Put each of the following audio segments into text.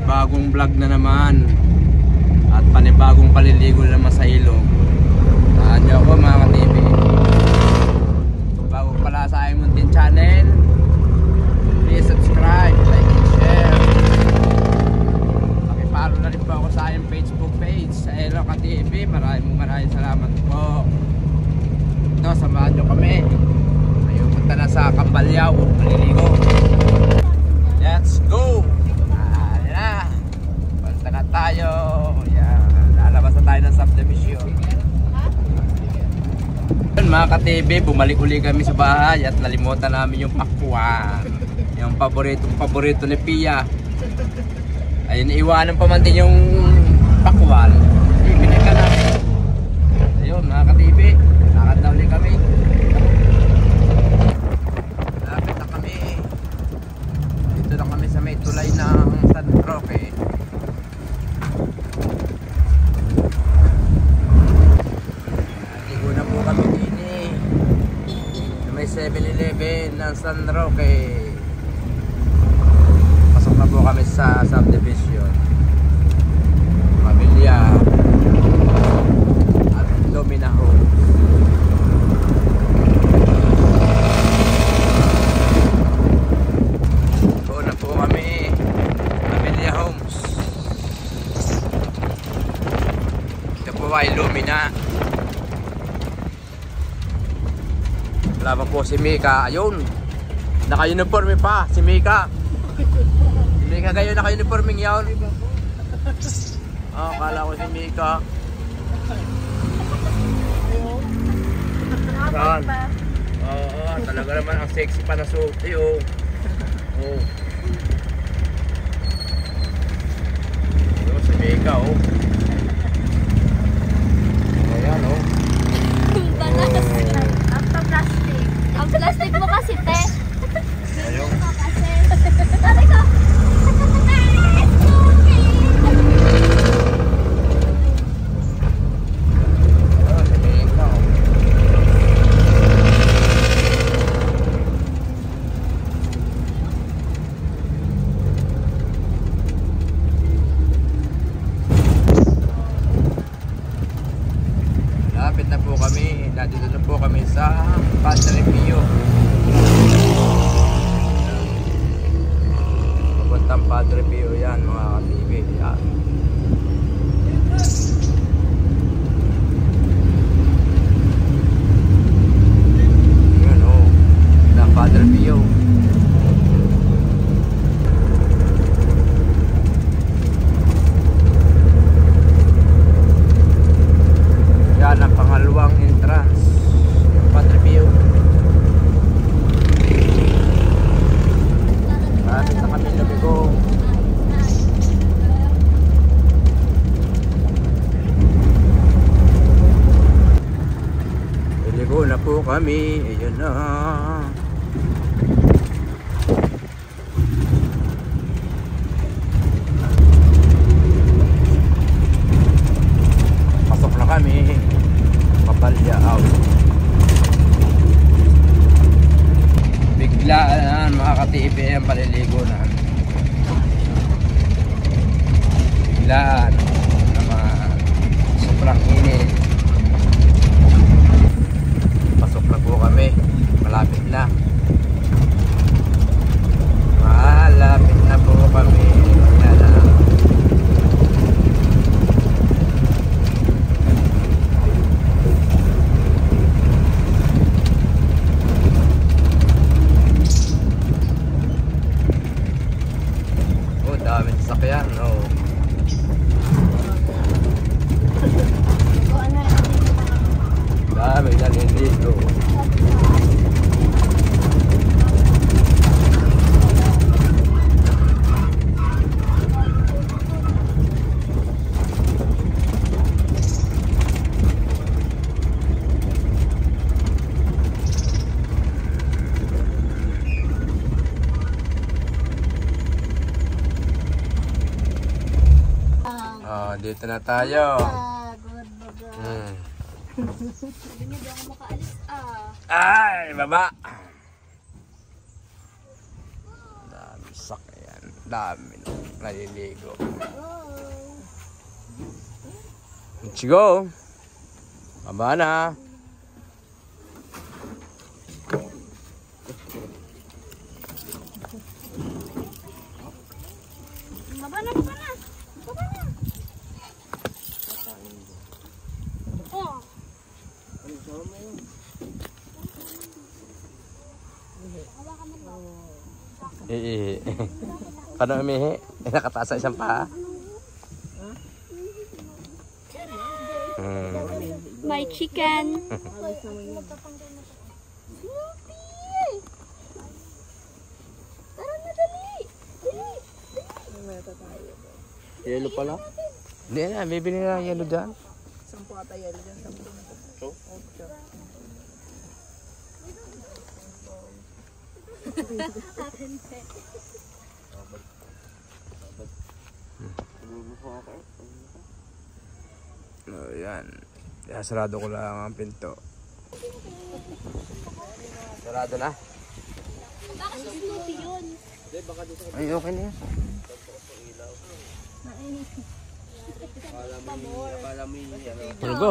panibagong vlog na naman at panibagong paliligo naman sa ilog. Saan niyo ako mga ka-TV. Bago pala sa aking muntin channel, please subscribe, like and share. Pakipollow na rin po ako sa aking Facebook page sa Elo ka-TV. Maraming salamat po. Ito, samahan nyo kami. Ngayon punta na sa Cambalyaw, paliligo. Let's go! Punta na tayo. Yan. Lalabas na tayo ng subdivision. Mga ka-TV, bumalik uli kami sa bahay at nalimutan namin yung pakwan. Yung paborito ni Pia. Ayun, iwanan pa man din yung pakwan. Ibinigay ka namin. Ayun, mga ka-TV, lakad na uli kami. Lapit na kami. Dito na kami sa may tulay ng San Roque. Ligo na po kami dini sa may 7-Eleven ng San Roque. Pasok na po kami sa subdivision Pamilya at Dominaho. Illumina. Wala pa po si Mika. Ayun, naka-uniforme pa si Mika. Si Mika kayo naka-uniforming yawn. Oh, kala ko si Mika. Saan? Oo, talaga naman ang sexy pa na suot eh, oh. Oh. Ayun si Mika, oh. Ayan, oh. Ang plastic mo kasi, te. Ayun. Tari ka. Lapit na po kami. Nandito na po kami sa Padre Pio. Papuntang Padre Pio yan mga ka-TV. Yan. Yan, oh. Na Padre Pio. Yan ang pangalawang entrance yung Padre Pio. Lapit na kami lumigo. Lumigo na po kami. Ayun na. Pasok na kami. Cambalyaw. Biglaan mga ka-TV ang paliligo na. Biglaan naman. Sobrang init. Pasok na po kami. Malapit na. Malapit na po kami. Yan na. Daming sasakyan, no? Dami naliligo. Dito na tayo. Sabi niya, di ako makaalis Ay, baba. Dami sakyan. Dami naliligo. Let's go. Baba na. Baba na, baba na. Baba na. Oh. Paano umihi? Nakataas sa isang paa. My chicken. Tara na, dali. Yelo pala? Hindi na, bibili na yelo dyan. 10 ata yelo dyan. 10. Oh, yan. Kaya sarado ko lang ang pinto. Sarado na? Baka si Snoopy yun. Ay, okay na yan. Let's go.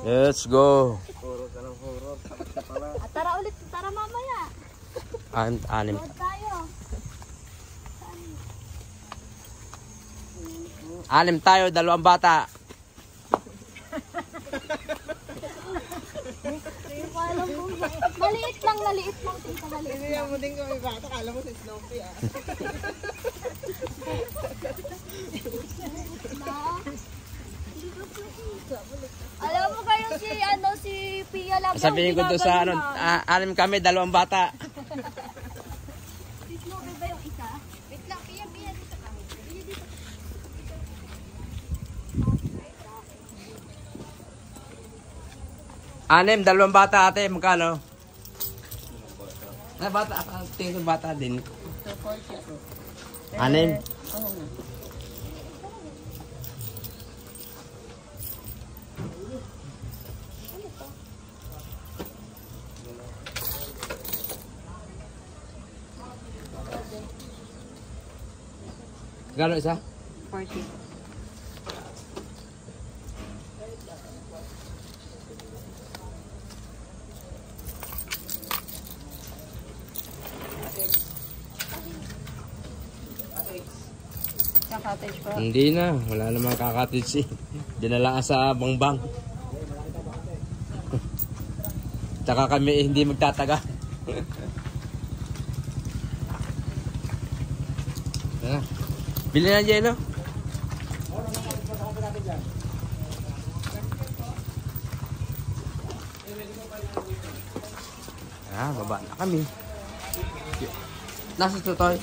Let's go. Tara ulit, tara mamaya. Anim. Load tayo. Anim tayo, 2 bata. Maliit lang, tita, maliit. Hindi mo din kami bata. Kala mo si Snoopy ah. Alam mo kayo si Pia lang. Sabihin ko doon sa anim kami, 2 bata. Si Snoopy ba yung isa? Wait lang, Pia, dito ka. Pia, dito. Anim, 2 bata ate, magkano? Bata, tingin ko bata din. Anim. Gano isa? 40. Cottage po. Hindi na, wala namang kakatis eh. Dinala ka sa bangbang. Tsaka kami hindi magtataga. Bili na yelo. Baba na kami. Nasa tutoy.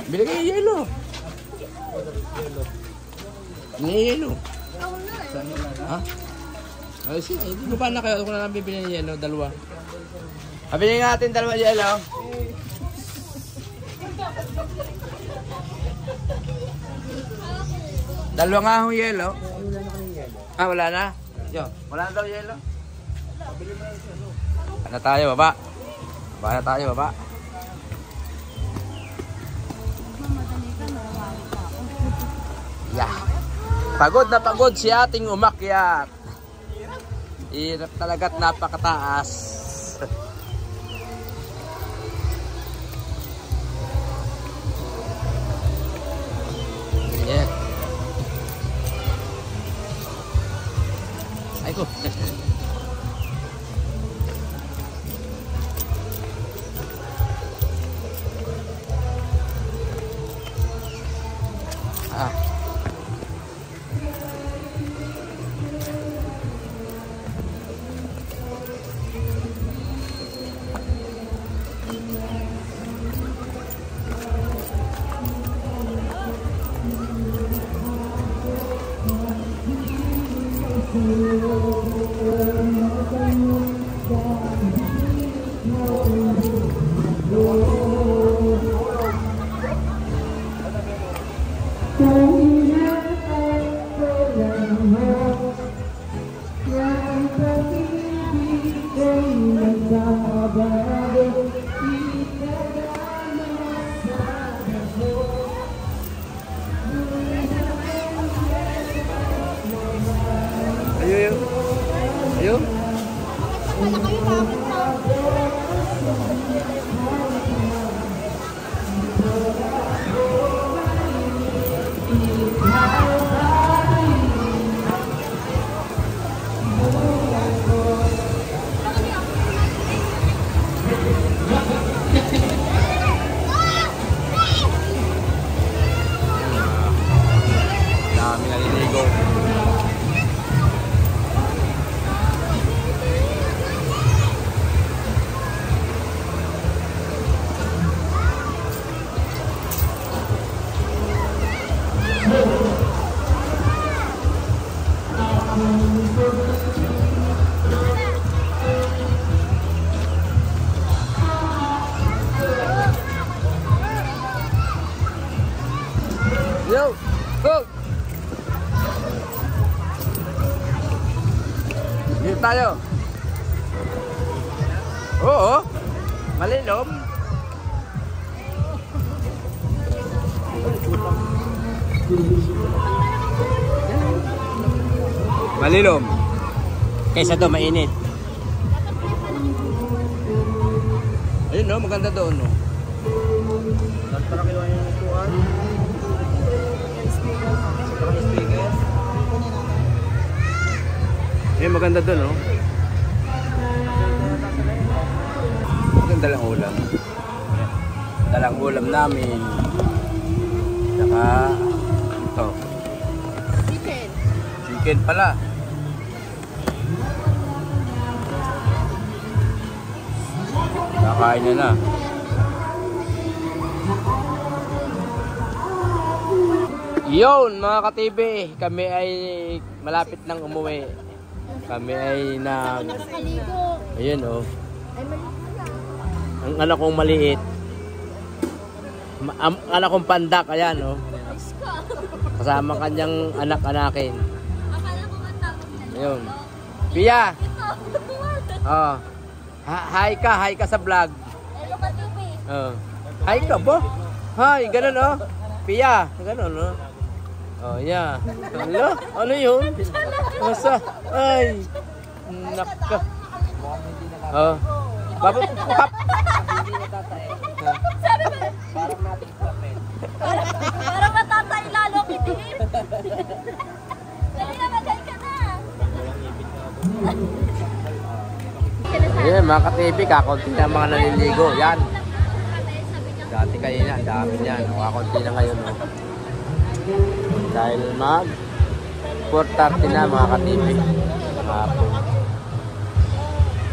Bili kayo yelo. Bili yelo. Ha? Ay, sige. Baba na kayo. Ako na lang bibili ng yelo. 2. Pabili natin 2 yelo. Dalawa nga hong yelo. Wala na. Yo, wala na daw yelo. Ano tayo, baba? Baba na tayo, baba. Yeah. Pagod na pagod si ating umakyat. Hirap talaga't napakataas. Yeah. Ay ko. Yo! Go! Dito tayo. Oo. Malinom. Malinom. Kaysa doon, mainit. Ayun no, maganda doon no. Para kiluan yung upuan. Parang speaker. Ayun, maganda doon no. Maganda lang ulam. Dalang ulam namin. Saka ito. Chicken. Chicken pala. Nakain na na. Yun mga ka-TV, kami ay malapit nang umuwi. Kami ay Nakakaligo. ayun oh. Ay, maligo na. Ang anak kong maliit. Ang anak kong pandak, ayan oh. Ayos ka. Kasama kanyang anak-anakin. Akala ko matapos na. Ayun. Pia! Ito. Oh. Hi ka sa vlog. Hello ka, TV. Oh. Hi ka ba? Hi, ganun oh. Pia, ganun oh. Oh, yeah. Hello? Ano yun? Masa? Ay. Naka. Oh. Baba, kap. Sabi mo. Parang natatay lalo kitigim. Dali na, magay ka na. Ayan, mga ka-TV, kakunti na mga naliligo. Yan. Dati kayo na, dami yan. Kakunti na ngayon. Oh. Dahil mag 4:30 na mga ka-TV. Hapon.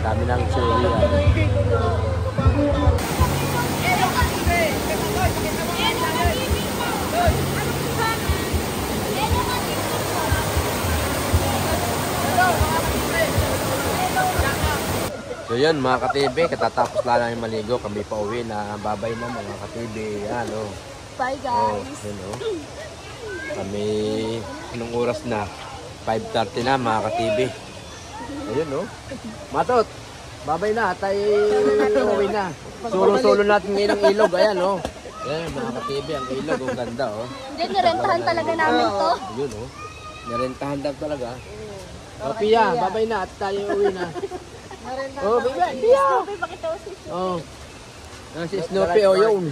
Dami ng chili. So yun mga ka-TV, katatapos lang namin maligo. Kami pa uwi na babay na mga ka-TV. Yan o. Bye Oh, guys. yun o. Kami, anong oras na? 5:30 na mga ka-TV. Ayun o. Matot, babay na. Tayo uwi na. Solo-solo natin ngayon ang ilog. Ayan o. Ayan mga ka-TV, ang ilog. Ang ganda o. Hindi, nirentahan talaga namin to. Ayun o. Narentahan daw talaga. O Pia, babay na at tayo uwi na. Oh, Pia! Snoopy, pakita ko si Oh. Ah, si Snoopy o yun.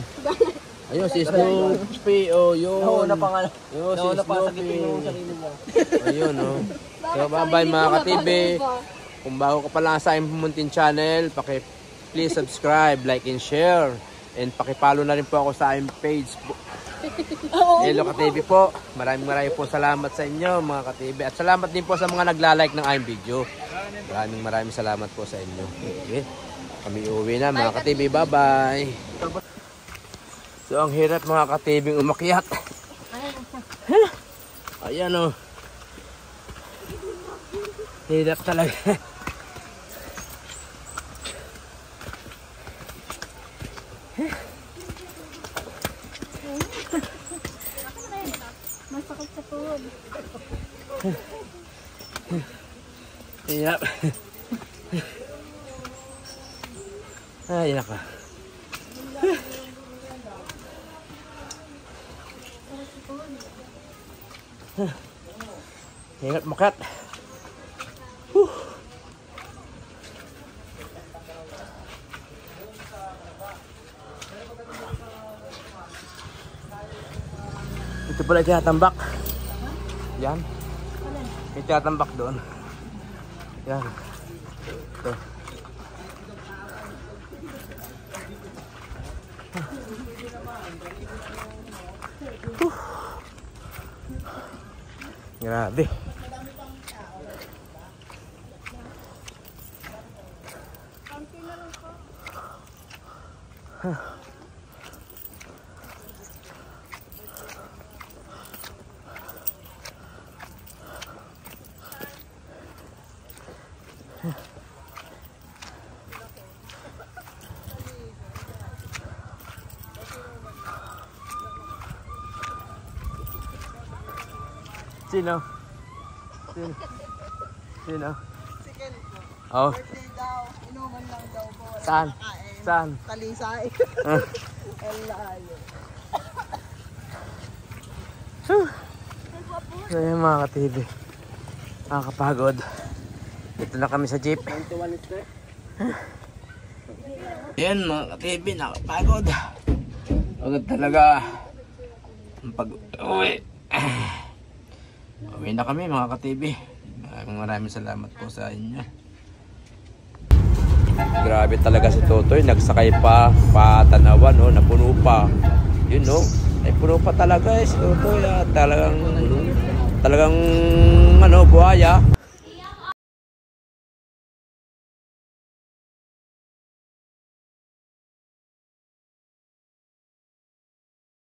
Ayun, si Snoopy o yun. Nauna pa nga. Ayun, si Nauna pa sa Snoopy. yung sarili mo. Ayun, oh. So, bye-bye mga ka-TV. Kung bago ka pa lang sa aking Pumuntin channel, please subscribe, like, and share. And pakipollow na rin po ako sa aking page. Hello ka-TV po. Maraming po salamat sa inyo mga ka-TV. At salamat din po sa mga nagla-like ng aking video. Maraming salamat po sa inyo. Okay. Kami uwi na mga ka-TV. Bye-bye. So ang hirap mga ka-TV umakyat. Ayan o. Hirap talaga. Masakit sa tuhod. Hirap. Ay, naka. Hirap makat. Ito pala tinatambak. Yan. May tinatambak doon. Yan. Ito. Grabe. Sino? Sino? Sino? Si Ken po. Oh, Birthday daw. Inuman lang daw po. Wala Saan? nakain. Saan? Talisay. Ah. Ang layo. So yun mga ka-TV. Nakakapagod. Dito na kami sa jeep. 21 step. Yan mga ka-TV, nakakapagod. Pagod talaga. Uwi. Uwi na kami mga ka-TV. Maraming salamat po sa inyo. Grabe talaga si Totoy. Nagsakay pa, patanawan, oh, napuno pa. Yun, no? Ay, puno pa talaga si Totoy. Talagang, ano, buhaya.